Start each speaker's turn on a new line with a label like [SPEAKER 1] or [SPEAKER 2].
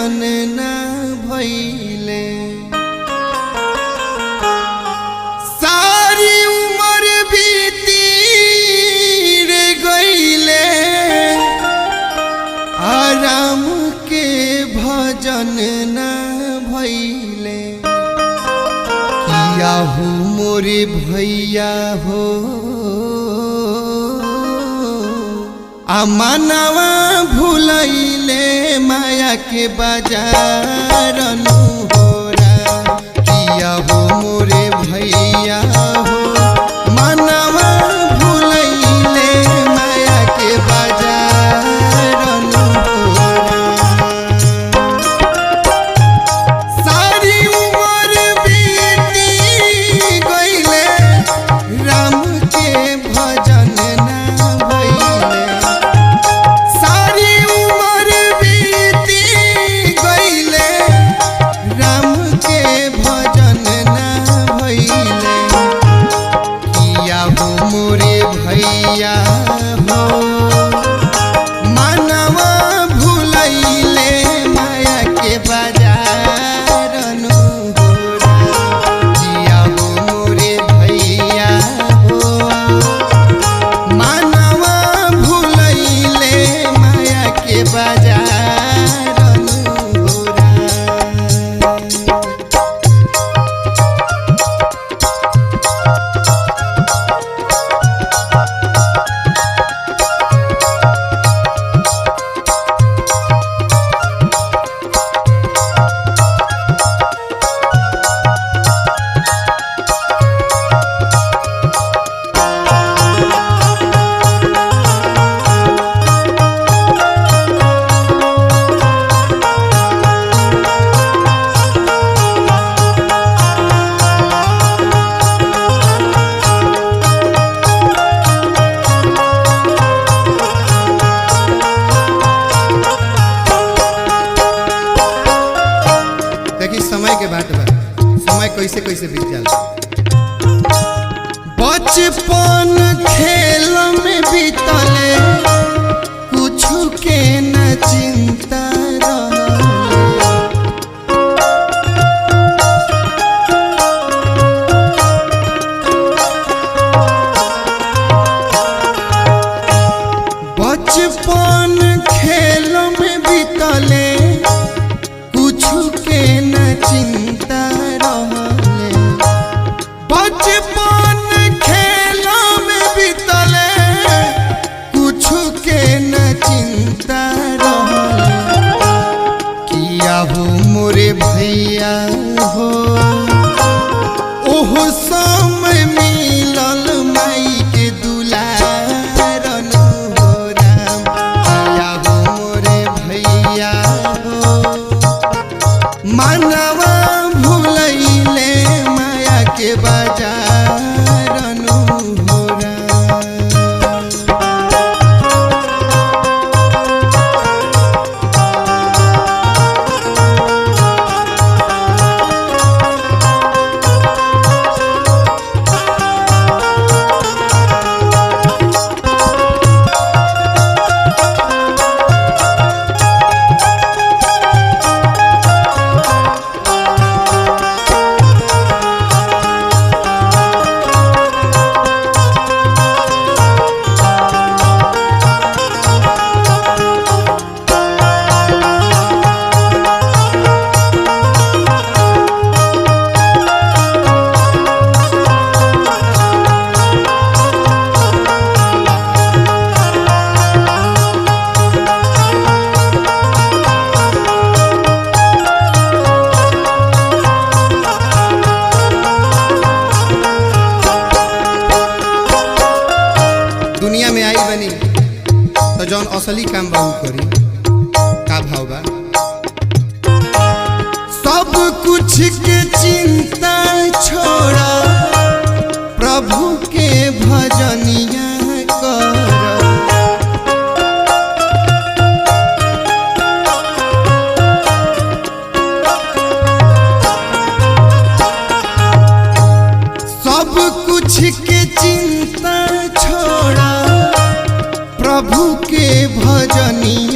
[SPEAKER 1] भजन न भइले। सारी उम्र बीती रे गइले, राम के भजन न भइले। किया हो मोरे भैया हो मनवा भूलैले माया के बाजार अनुहोरा। किया हो मोरे भैया हो मनवा भूलैले माया के बाजार अनुहोरा। सारी उम्र बीती गइले, राम के भजन न भइले। सारी उम्र बीती गइले, राम के भजन न भइले। किया हो मोरे भैया हो मनवा भूलैले माया के बाजार अनुहोरा। किया हो मोरे भैया हो मनवा भूलैले माया के बाजार अनुहोरा। देखी समय के बात बा, समय कैसे कैसे बीत जाला। बचपन खेल में बीतले, कुछु के न चिंता रहले। बचपन खेल में बीतले, कुछु के न चिंता रहले। बचपन खेल में बीतले, कुछु के न चिंता रहले। किया हो मोरे भैया हो ओहो समय मिलल माई के दुलार अनुहोरा। किया हो मोरे भैया हो मनवा भूलैले माया के बाजार अनुहोरा। दुनिया में आई बनी तो जौन असली काम बाहू करी। का भाव बा? सब कुछ के चिंता छोड़ा, प्रभु के भजनिया कर। सब कुछ के चिंता छोड़ा, प्रभु के भजनिया